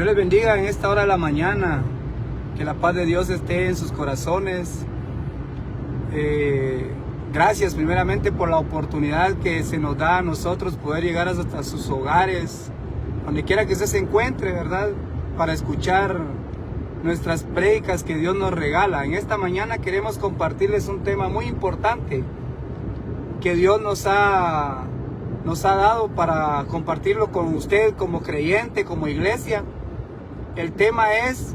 Dios les bendiga en esta hora de la mañana. Que la paz de Dios esté en sus corazones. Gracias primeramente por la oportunidad que se nos da a nosotros poder llegar hasta sus hogares, donde quiera que usted se encuentre, ¿verdad? Para escuchar nuestras prédicas que Dios nos regala. En esta mañana queremos compartirles un tema muy importante que Dios nos ha dado para compartirlo con usted como creyente, como iglesia. El tema es: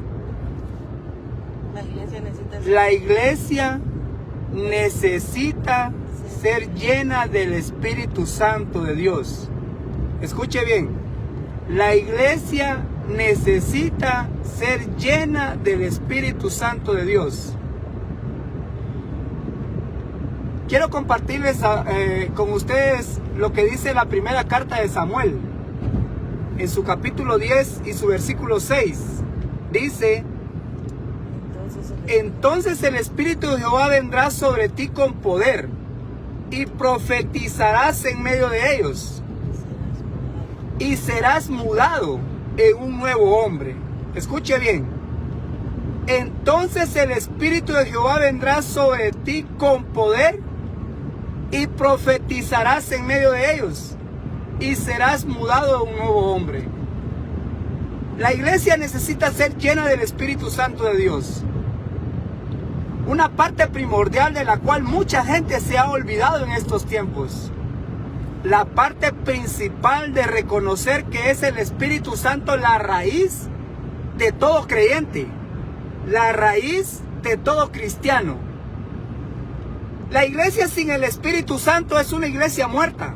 la iglesia necesita ser llena del Espíritu Santo de Dios. Escuche bien, la iglesia necesita ser llena del Espíritu Santo de Dios. Quiero compartirles con ustedes lo que dice la primera carta de Samuel, en su capítulo 10 y su versículo 6. Dice: entonces el Espíritu de Jehová vendrá sobre ti con poder, y profetizarás en medio de ellos, y serás mudado en un nuevo hombre. Escuche bien. Entonces el Espíritu de Jehová vendrá sobre ti con poder, y profetizarás en medio de ellos, y serás mudado en un nuevo hombre. La iglesia necesita ser llena del Espíritu Santo de Dios. Una parte primordial de la cual mucha gente se ha olvidado en estos tiempos. La parte principal de reconocer que es el Espíritu Santo la raíz de todo creyente, la raíz de todo cristiano. La iglesia sin el Espíritu Santo es una iglesia muerta.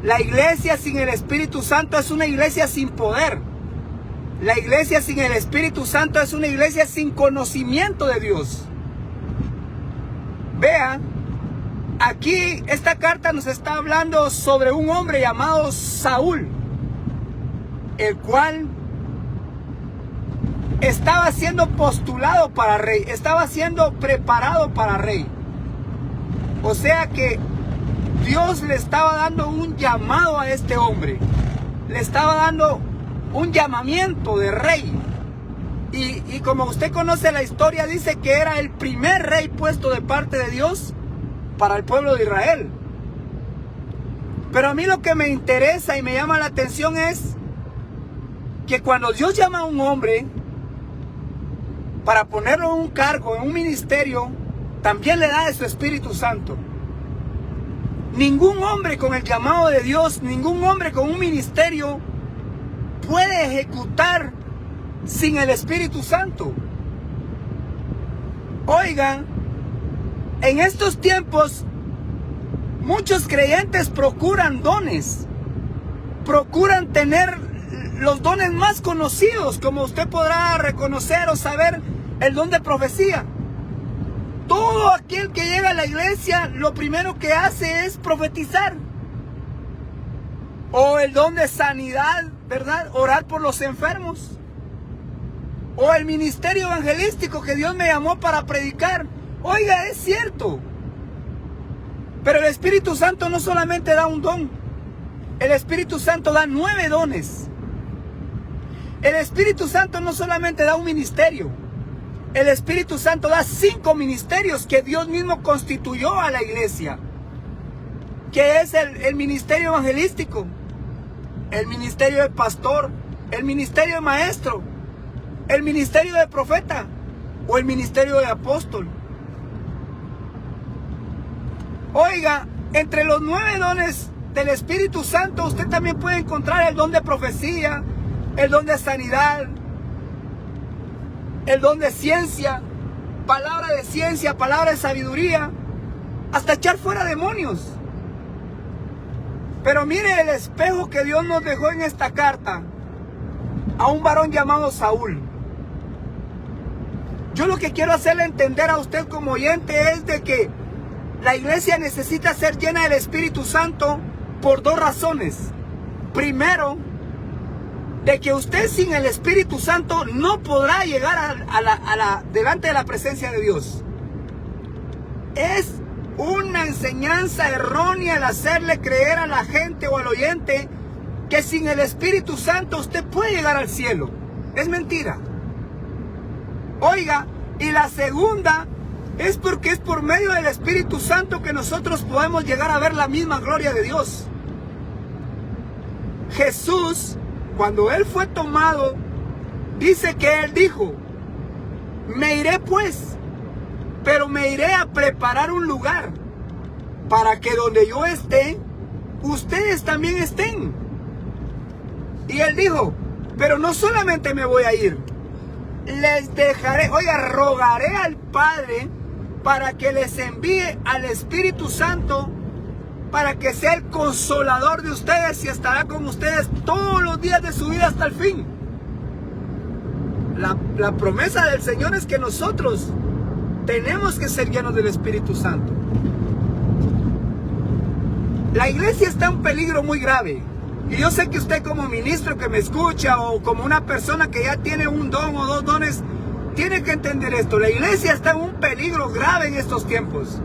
La iglesia sin el Espíritu Santo es una iglesia sin poder. La iglesia sin el Espíritu Santo es una iglesia sin conocimiento de Dios. Vea, aquí esta carta nos está hablando sobre un hombre llamado Saúl, el cual estaba siendo postulado para rey, estaba siendo preparado para rey. O sea que Dios le estaba dando un llamado a este hombre, le estaba dando un llamamiento de rey. Y como usted conoce la historia, dice que era el primer rey puesto de parte de Dios para el pueblo de Israel. Pero a mí lo que me interesa y me llama la atención es que cuando Dios llama a un hombre para ponerlo en un cargo, en un ministerio, también le da de su Espíritu Santo. Ningún hombre con el llamado de Dios, ningún hombre con un ministerio puede ejecutar sin el Espíritu Santo. Oigan, en estos tiempos muchos creyentes procuran dones, procuran tener los dones más conocidos, como usted podrá reconocer o saber el don de profecía. Todo aquel que llega a la iglesia lo primero que hace es profetizar. O el don de sanidad, ¿verdad? Orar por los enfermos. O el ministerio evangelístico que Dios me llamó para predicar. Oiga, es cierto. Pero el Espíritu Santo no solamente da un don. El Espíritu Santo da 9 dones. El Espíritu Santo no solamente da un ministerio. El Espíritu Santo da 5 ministerios que Dios mismo constituyó a la iglesia. Que es el ministerio evangelístico, el ministerio de pastor, el ministerio de maestro, el ministerio de profeta o el ministerio de apóstol. Oiga, entre los 9 dones del Espíritu Santo usted también puede encontrar el don de profecía, el don de sanidad, el don de ciencia, palabra de ciencia, palabra de sabiduría, hasta echar fuera demonios. Pero mire el espejo que Dios nos dejó en esta carta a un varón llamado Saúl. Yo lo que quiero hacerle entender a usted como oyente es de que la iglesia necesita ser llena del Espíritu Santo por 2 razones. Primero, de que usted sin el Espíritu Santo no podrá llegar delante de la presencia de Dios. Es una enseñanza errónea el hacerle creer a la gente o al oyente que sin el Espíritu Santo usted puede llegar al cielo. Es mentira. Oiga, y la segunda es porque es por medio del Espíritu Santo que nosotros podemos llegar a ver la misma gloria de Dios. Jesús, cuando Él fue tomado, dice que Él dijo: me iré pues, pero me iré a preparar un lugar para que donde yo esté, ustedes también estén. Y Él dijo: pero no solamente me voy a ir, les dejaré, oiga, rogaré al Padre para que les envíe al Espíritu Santo, para que sea el consolador de ustedes y estará con ustedes todos los días de su vida hasta el fin. La promesa del Señor es que nosotros tenemos que ser llenos del Espíritu Santo. La iglesia está en un peligro muy grave. Y yo sé que usted, como ministro que me escucha, o como una persona que ya tiene un don o dos dones, tiene que entender esto. La iglesia está en un peligro grave en estos tiempos.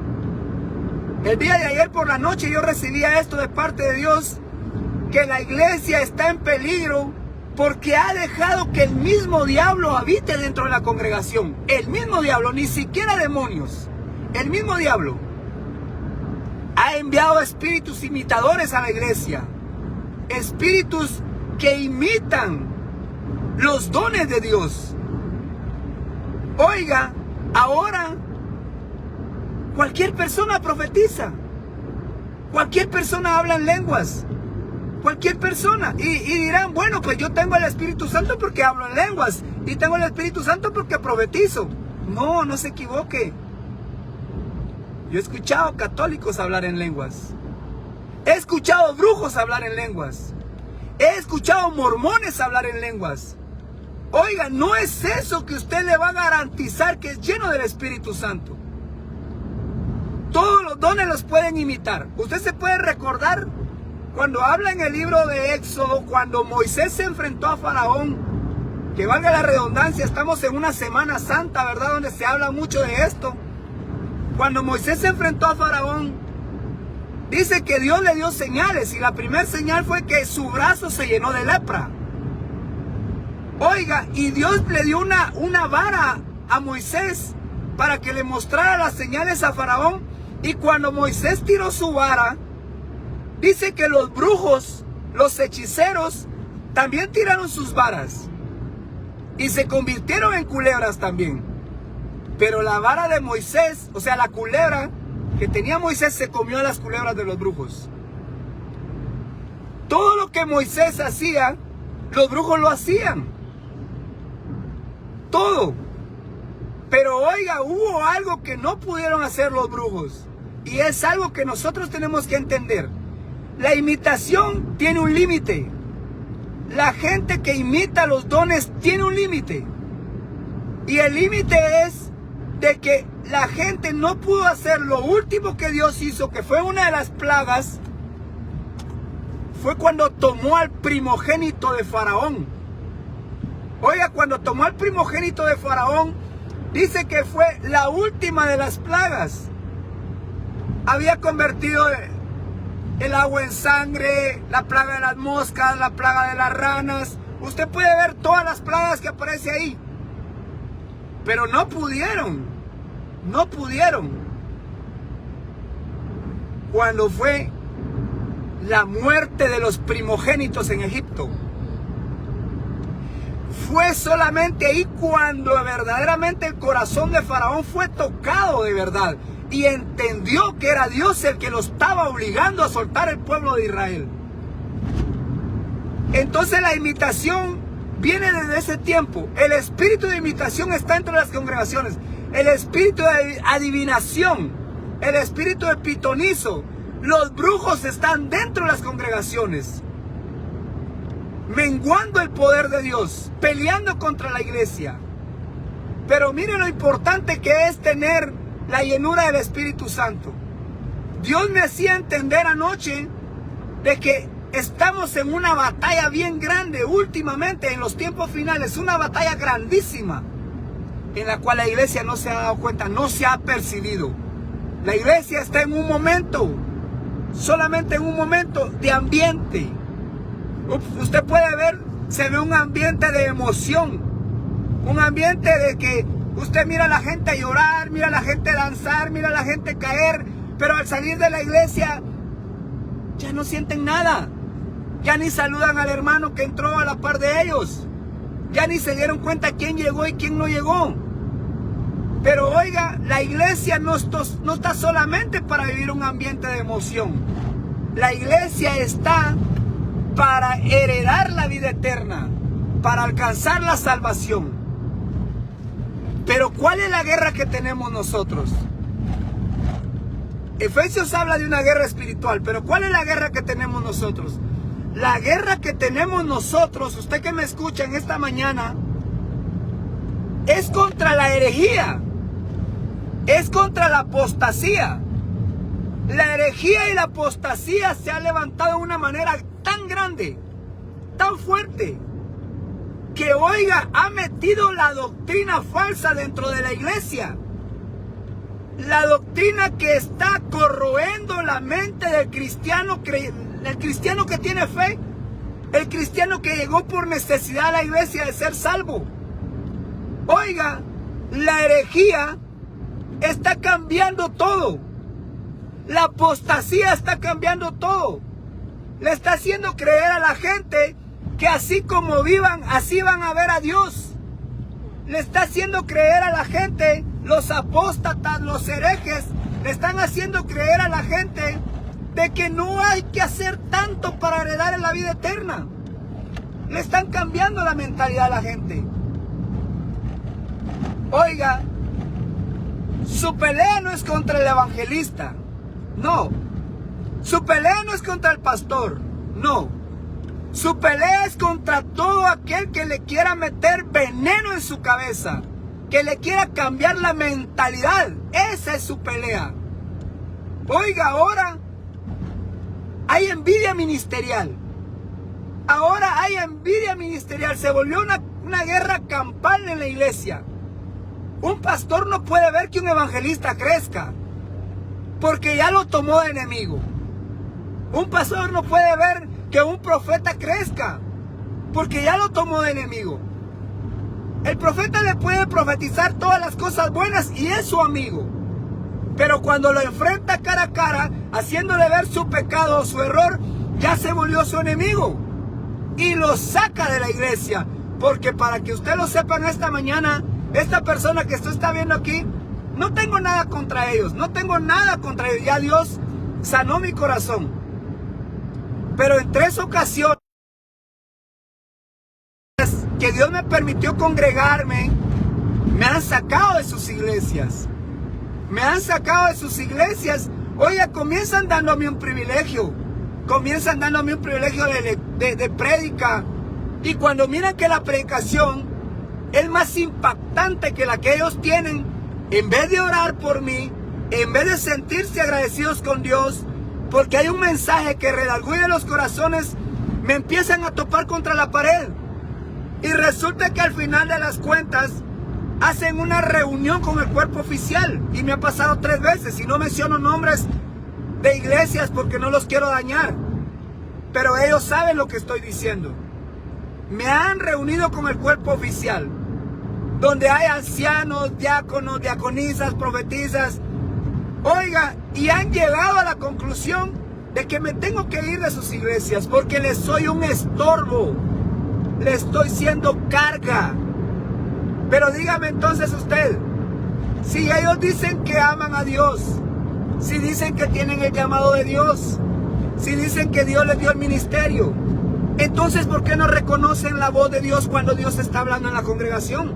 El día de ayer por la noche yo recibía esto de parte de Dios, que la iglesia está en peligro porque ha dejado que el mismo diablo habite dentro de la congregación. El mismo diablo, ni siquiera demonios. El mismo diablo ha enviado espíritus imitadores a la iglesia. Espíritus que imitan los dones de Dios. Oiga, ahora cualquier persona profetiza. Cualquier persona habla en lenguas. Cualquier persona. Y dirán: bueno, pues yo tengo el Espíritu Santo porque hablo en lenguas. Y tengo el Espíritu Santo porque profetizo. No, no se equivoque. Yo he escuchado católicos hablar en lenguas. He escuchado brujos hablar en lenguas. He escuchado mormones hablar en lenguas. Oiga, no es eso que usted le va a garantizar que es lleno del Espíritu Santo. Todos los dones los pueden imitar. Usted se puede recordar cuando habla en el libro de Éxodo, cuando Moisés se enfrentó a Faraón, que valga la redundancia, estamos en una Semana Santa, ¿verdad?, donde se habla mucho de esto. Cuando Moisés se enfrentó a Faraón, dice que Dios le dio señales, y la primera señal fue que su brazo se llenó de lepra. Oiga, y Dios le dio una vara a Moisés para que le mostrara las señales a Faraón. Y cuando Moisés tiró su vara, dice que los brujos, los hechiceros, también tiraron sus varas y se convirtieron en culebras también. Pero la vara de Moisés, o sea, la culebra que tenía Moisés, se comió a las culebras de los brujos. Todo lo que Moisés hacía, los brujos lo hacían. Todo. Pero oiga, hubo algo que no pudieron hacer los brujos. Y es algo que nosotros tenemos que entender. La imitación tiene un límite. La gente que imita los dones tiene un límite. Y el límite es de que la gente no pudo hacer lo último que Dios hizo, que fue una de las plagas. Fue cuando tomó al primogénito de Faraón. Oiga, cuando tomó al primogénito de Faraón, dice que fue la última de las plagas. Había convertido el agua en sangre, la plaga de las moscas, la plaga de las ranas. Usted puede ver todas las plagas que aparece ahí. Pero no pudieron. No pudieron. Cuando fue la muerte de los primogénitos en Egipto. Fue solamente ahí cuando verdaderamente el corazón de Faraón fue tocado de verdad. Y entendió que era Dios el que lo estaba obligando a soltar el pueblo de Israel. Entonces la imitación viene desde ese tiempo. El espíritu de imitación está entre las congregaciones. El espíritu de adivinación, el espíritu de pitonizo, los brujos están dentro de las congregaciones. Menguando el poder de Dios, peleando contra la iglesia. Pero miren lo importante que es tener la llenura del Espíritu Santo. Dios me hacía entender anoche de que estamos en una batalla bien grande últimamente, en los tiempos finales, una batalla grandísima, en la cual la iglesia no se ha dado cuenta, no se ha percibido. La iglesia está en un momento, solamente en un momento de ambiente. Usted puede ver, se ve un ambiente de emoción, un ambiente de que usted mira a la gente llorar, mira a la gente danzar, mira a la gente caer, pero al salir de la iglesia ya no sienten nada. Ya ni saludan al hermano que entró a la par de ellos. Ya ni se dieron cuenta quién llegó y quién no llegó. Pero oiga, la iglesia no está solamente para vivir un ambiente de emoción. La iglesia está para heredar la vida eterna, para alcanzar la salvación. Pero ¿cuál es la guerra que tenemos nosotros? Efesios habla de una guerra espiritual, pero ¿cuál es la guerra que tenemos nosotros? La guerra que tenemos nosotros, usted que me escucha en esta mañana, es contra la herejía, es contra la apostasía. La herejía y la apostasía se ha levantado de una manera tan grande, tan fuerte, que oiga, ha metido la doctrina falsa dentro de la iglesia. La doctrina que está corroendo la mente del cristiano, el cristiano que tiene fe, el cristiano que llegó por necesidad a la iglesia de ser salvo. Oiga, la herejía está cambiando todo. La apostasía está cambiando todo. Le está haciendo creer a la gente que así como vivan, así van a ver a Dios. Le está haciendo creer a la gente, los apóstatas, los herejes, le están haciendo creer a la gente de que no hay que hacer tanto para heredar la vida eterna. Le están cambiando la mentalidad a la gente. Oiga, su pelea no es contra el evangelista, no. Su pelea no es contra el pastor, no. Su pelea es contra todo aquel que le quiera meter veneno en su cabeza, que le quiera cambiar la mentalidad. Esa es su pelea. Oiga, ahora hay envidia ministerial. Ahora hay envidia ministerial. Se volvió una guerra campal en la iglesia. Un pastor no puede ver que un evangelista crezca, porque ya lo tomó de enemigo. Un pastor no puede ver que un profeta crezca, porque ya lo tomó de enemigo. El profeta le puede profetizar todas las cosas buenas y es su amigo. Pero cuando lo enfrenta cara a cara, haciéndole ver su pecado o su error, ya se volvió su enemigo. Y lo saca de la iglesia. Porque para que usted lo sepa en esta mañana, esta persona que usted está viendo aquí, no tengo nada contra ellos. No tengo nada contra ellos. Ya Dios sanó mi corazón. Pero en 3 ocasiones que Dios me permitió congregarme, me han sacado de sus iglesias. Me han sacado de sus iglesias. Oiga, comienzan dándome un privilegio. Comienzan dándome un privilegio de prédica. Y cuando miran que la predicación es más impactante que la que ellos tienen, en vez de orar por mí, en vez de sentirse agradecidos con Dios, porque hay un mensaje que redarguye los corazones, me empiezan a topar contra la pared. Y resulta que al final de las cuentas hacen una reunión con el cuerpo oficial. Y me ha pasado 3 veces. Y no menciono nombres de iglesias porque no los quiero dañar. Pero ellos saben lo que estoy diciendo. Me han reunido con el cuerpo oficial, donde hay ancianos, diáconos, diaconisas, profetisas. Oiga, y han llegado a la conclusión de que me tengo que ir de sus iglesias porque les soy un estorbo. Le estoy siendo carga. Pero dígame entonces usted, si ellos dicen que aman a Dios, si dicen que tienen el llamado de Dios, si dicen que Dios les dio el ministerio, entonces ¿por qué no reconocen la voz de Dios cuando Dios está hablando en la congregación?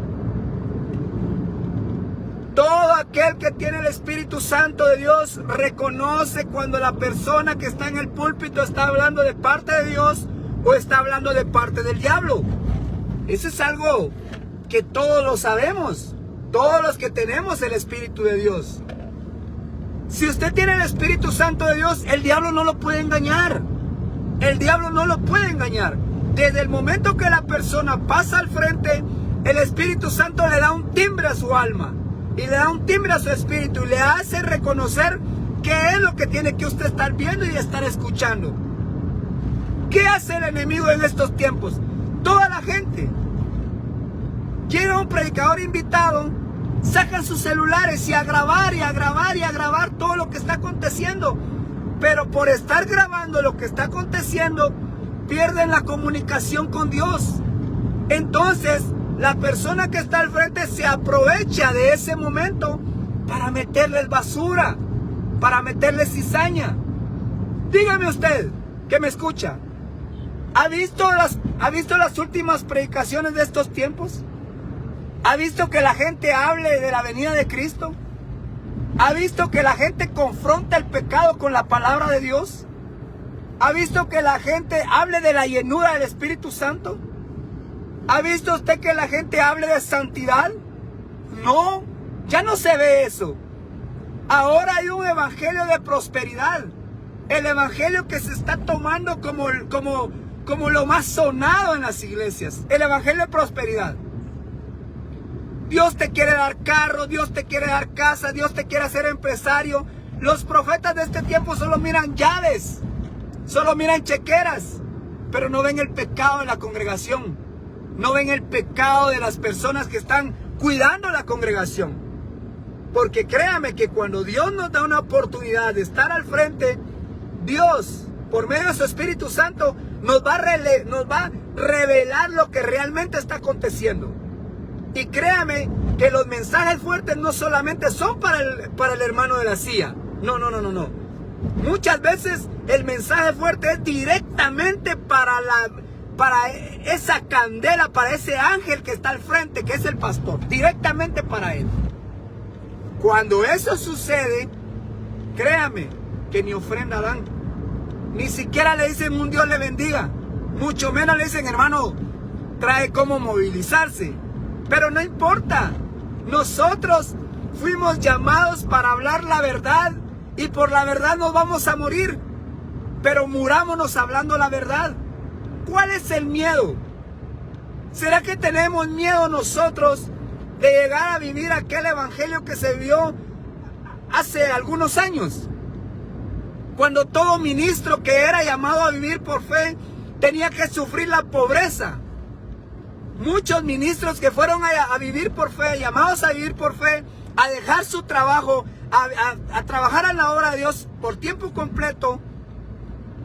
Todo aquel que tiene el Espíritu Santo de Dios reconoce cuando la persona que está en el púlpito está hablando de parte de Dios o está hablando de parte del diablo. Eso es algo que todos lo sabemos, todos los que tenemos el Espíritu de Dios. Si usted tiene el Espíritu Santo de Dios, el diablo no lo puede engañar. El diablo no lo puede engañar. Desde el momento que la persona pasa al frente, el Espíritu Santo le da un timbre a su alma y le da un timbre a su espíritu y le hace reconocer qué es lo que tiene que usted estar viendo y estar escuchando. ¿Qué hace el enemigo en estos tiempos? Toda la gente quiere un predicador invitado, sacan sus celulares y a grabar y a grabar y a grabar todo lo que está aconteciendo. Pero por estar grabando lo que está aconteciendo, pierden la comunicación con Dios. Entonces, la persona que está al frente se aprovecha de ese momento para meterles basura, para meterles cizaña. Dígame usted, que me escucha, ¿ha visto las últimas predicaciones de estos tiempos? ¿Ha visto que la gente hable de la venida de Cristo? ¿Ha visto que la gente confronta el pecado con la palabra de Dios? ¿Ha visto que la gente hable de la llenura del Espíritu Santo? ¿Ha visto usted que la gente hable de santidad? No, ya no se ve eso. Ahora hay un evangelio de prosperidad. El evangelio que se está tomando como lo más sonado en las iglesias. El evangelio de prosperidad. Dios te quiere dar carro, Dios te quiere dar casa, Dios te quiere hacer empresario. Los profetas de este tiempo solo miran llaves, solo miran chequeras, pero no ven el pecado de la congregación. No ven el pecado de las personas que están cuidando la congregación. Porque créame que cuando Dios nos da una oportunidad de estar al frente, Dios, por medio de su Espíritu Santo, nos va a revelar lo que realmente está aconteciendo. Y créame que los mensajes fuertes no solamente son para el hermano de la silla. No. Muchas veces el mensaje fuerte es directamente para esa candela, para ese ángel que está al frente, que es el pastor. Directamente para él. Cuando eso sucede, créame que ni ofrenda dan. Ni siquiera le dicen un Dios le bendiga. Mucho menos le dicen, hermano, trae cómo movilizarse. Pero no importa. Nosotros fuimos llamados para hablar la verdad. Y por la verdad nos vamos a morir. Pero murámonos hablando la verdad. ¿Cuál es el miedo? ¿Será que tenemos miedo nosotros de llegar a vivir aquel evangelio que se vio hace algunos años? Cuando todo ministro que era llamado a vivir por fe tenía que sufrir la pobreza. Muchos ministros que fueron a vivir por fe, llamados a vivir por fe, a dejar su trabajo, a trabajar en la obra de Dios por tiempo completo,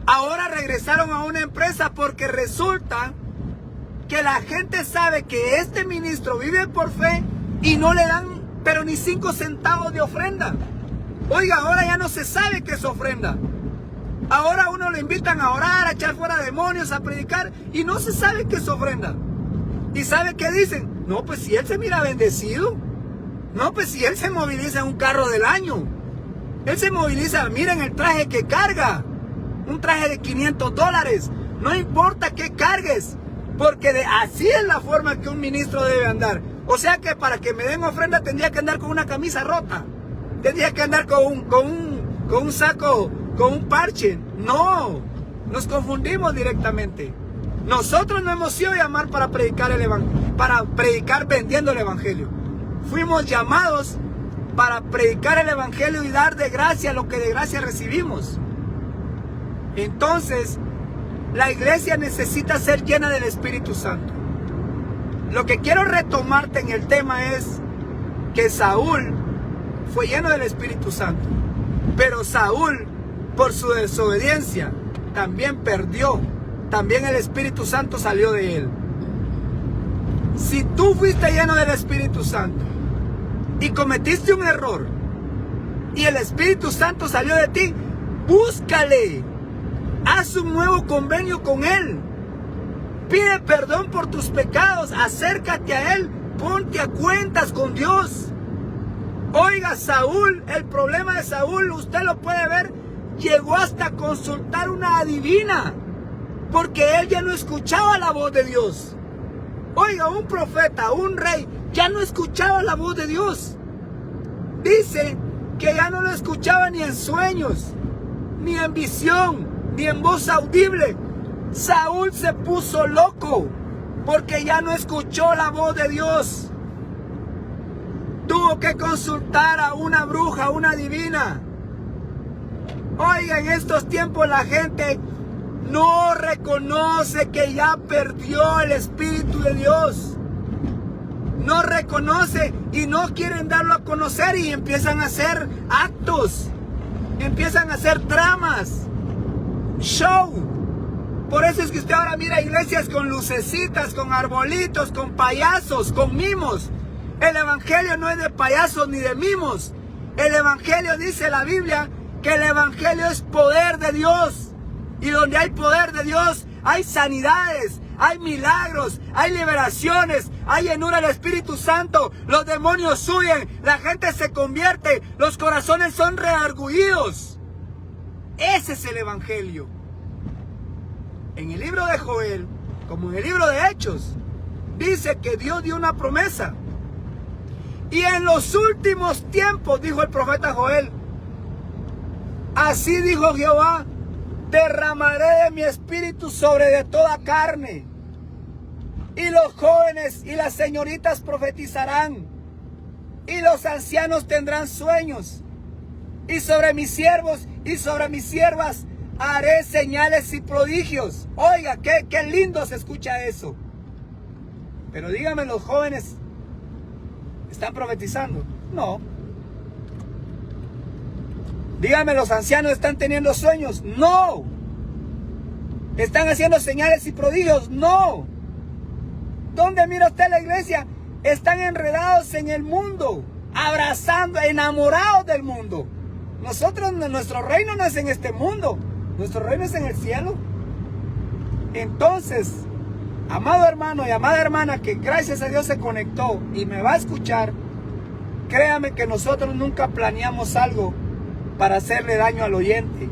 ahora regresaron a una empresa porque resulta que la gente sabe que este ministro vive por fe y no le dan pero ni 5 centavos de ofrenda. Oiga, ahora ya no se sabe qué es ofrenda. Ahora uno lo invitan a orar, a echar fuera demonios, a predicar y no se sabe qué es ofrenda. ¿Y sabe qué dicen? No, pues si él se mira bendecido. No, pues si él se moviliza en un carro del año. Él se moviliza, miren el traje que carga. Un traje de $500. No importa qué cargues. Porque así es la forma que un ministro debe andar. O sea que para que me den ofrenda tendría que andar con una camisa rota. Tendría que andar con un saco, con un parche. No, nos confundimos directamente. Nosotros no hemos sido llamados para predicar vendiendo el evangelio. Fuimos llamados para predicar el evangelio y dar de gracia lo que de gracia recibimos. Entonces, la iglesia necesita ser llena del Espíritu Santo. Lo que quiero retomarte en el tema es que Saúl fue lleno del Espíritu Santo. Pero Saúl, por su desobediencia, también perdió. También el Espíritu Santo salió de él. Si tú fuiste lleno del Espíritu Santo y cometiste un error y el Espíritu Santo salió de ti, búscale. Haz un nuevo convenio con Él. Pide perdón por tus pecados. Acércate a Él. Ponte a cuentas con Dios. Oiga, Saúl, el problema de Saúl, usted lo puede ver, llegó hasta consultar una adivina. Porque él ya no escuchaba la voz de Dios. Oiga, un profeta, un rey, ya no escuchaba la voz de Dios. Dice que ya no lo escuchaba ni en sueños, ni en visión, ni en voz audible. Saúl se puso loco porque ya no escuchó la voz de Dios. Tuvo que consultar a una bruja, a una adivina. Oiga, en estos tiempos la gente no reconoce que ya perdió el Espíritu de Dios. No reconoce y no quieren darlo a conocer y empiezan a hacer actos, empiezan a hacer dramas, show. Por eso es que usted ahora mira iglesias con lucecitas, con arbolitos, con payasos, con mimos. El evangelio no es de payasos ni de mimos. El evangelio, dice la Biblia, que el evangelio es poder de Dios. Y donde hay poder de Dios, hay sanidades, hay milagros, hay liberaciones, hay llenura del Espíritu Santo. Los demonios huyen, la gente se convierte, los corazones son redargüidos. Ese es el evangelio. En el libro de Joel, como en el libro de Hechos, dice que Dios dio una promesa. Y en los últimos tiempos, dijo el profeta Joel, así dijo Jehová, derramaré de mi espíritu sobre de toda carne. Y los jóvenes y las señoritas profetizarán. Y los ancianos tendrán sueños. Y sobre mis siervos y sobre mis siervas haré señales y prodigios. Oiga, qué lindo se escucha eso. Pero dígame, ¿los jóvenes están profetizando? No. Dígame, ¿los ancianos están teniendo sueños? No. ¿Están haciendo señales y prodigios? No. ¿Dónde mira usted la iglesia? Están enredados en el mundo, abrazando, enamorados del mundo. Nuestro reino no es en este mundo. Nuestro reino es en el cielo. Entonces, amado hermano y amada hermana que gracias a Dios se conectó y me va a escuchar, créame que nosotros nunca planeamos algo para hacerle daño al oyente.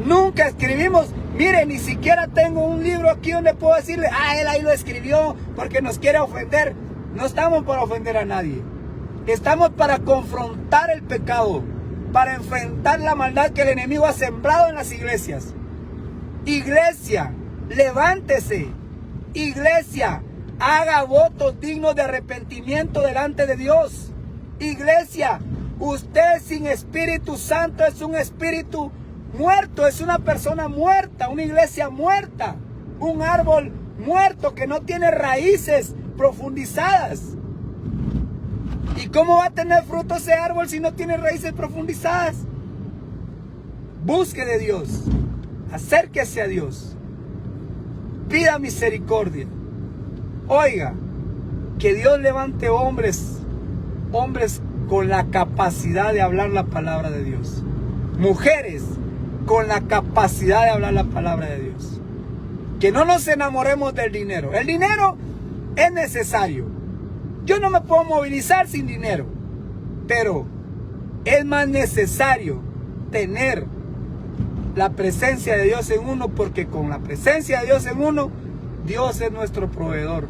Nunca escribimos, mire, ni siquiera tengo un libro aquí donde puedo decirle, él ahí lo escribió porque nos quiere ofender. No estamos para ofender a nadie. Estamos para confrontar el pecado, para enfrentar la maldad que el enemigo ha sembrado en las iglesias. Iglesia, levántese. Iglesia, haga votos dignos de arrepentimiento delante de Dios. Iglesia, usted sin Espíritu Santo es un espíritu muerto, es una persona muerta, una iglesia muerta, un árbol muerto que no tiene raíces profundizadas. ¿Y cómo va a tener fruto ese árbol si no tiene raíces profundizadas? Busque de Dios, acérquese a Dios, pida misericordia. Oiga, que Dios levante hombres con la capacidad de hablar la palabra de Dios, mujeres con la capacidad de hablar la palabra de Dios. Que no nos enamoremos del dinero. El dinero es necesario. Yo no me puedo movilizar sin dinero, pero es más necesario tener la presencia de Dios en uno, porque con la presencia de Dios en uno, Dios es nuestro proveedor.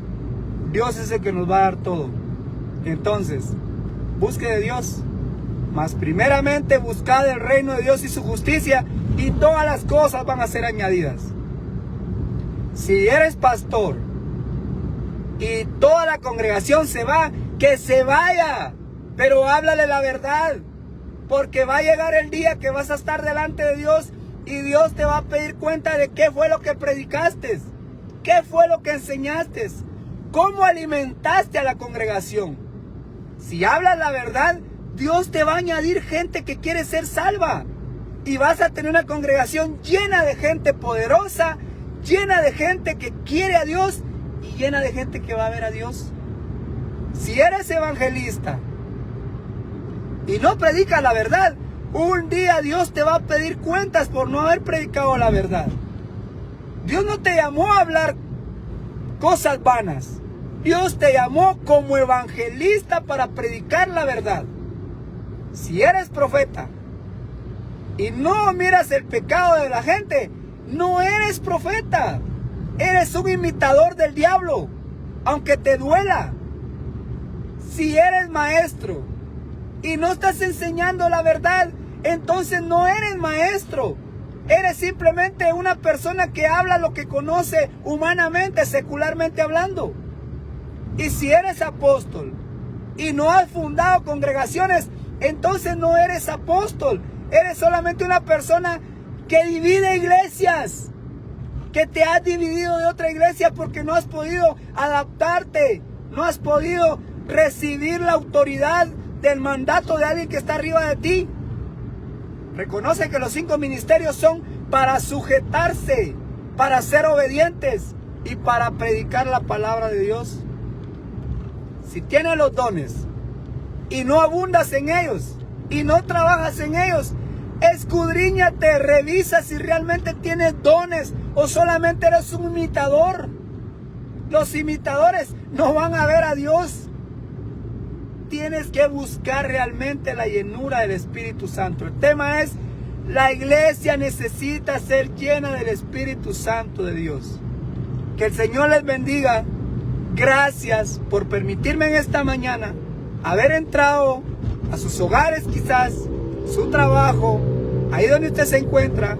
Dios es el que nos va a dar todo. Entonces, busque de Dios, mas primeramente buscad el reino de Dios y su justicia, y todas las cosas van a ser añadidas. Si eres pastor y toda la congregación se va, que se vaya, pero háblale la verdad, porque va a llegar el día que vas a estar delante de Dios y Dios te va a pedir cuenta de qué fue lo que predicaste, qué fue lo que enseñaste, cómo alimentaste a la congregación. Si hablas la verdad, Dios te va a añadir gente que quiere ser salva. Y vas a tener una congregación llena de gente poderosa, llena de gente que quiere a Dios y llena de gente que va a ver a Dios. Si eres evangelista y no predicas la verdad, un día Dios te va a pedir cuentas por no haber predicado la verdad. Dios no te llamó a hablar cosas vanas. Dios te llamó como evangelista para predicar la verdad. Si eres profeta y no miras el pecado de la gente, no eres profeta. Eres un imitador del diablo, aunque te duela. Si eres maestro y no estás enseñando la verdad, entonces no eres maestro. Eres simplemente una persona que habla lo que conoce humanamente, secularmente hablando. Y si eres apóstol y no has fundado congregaciones, entonces no eres apóstol. Eres solamente una persona que divide iglesias. que te has dividido de otra iglesia porque no has podido adaptarte, no has podido recibir la autoridad del mandato de alguien que está arriba de ti. Reconoce que los 5 ministerios son para sujetarse, para ser obedientes y para predicar la palabra de Dios. Si tienes los dones y no abundas en ellos y no trabajas en ellos, escudriñate, revisa si realmente tienes dones o solamente eres un imitador. Los imitadores no van a ver a Dios. Tienes que buscar realmente la llenura del Espíritu Santo. El tema es, la iglesia necesita ser llena del Espíritu Santo de Dios. Que el Señor les bendiga. Gracias por permitirme en esta mañana haber entrado a sus hogares, quizás, su trabajo, ahí donde usted se encuentra.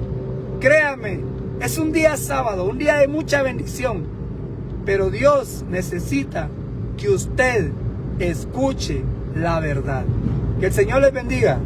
Créame, es un día sábado, un día de mucha bendición. Pero Dios necesita que usted escuche la verdad. Que el Señor les bendiga.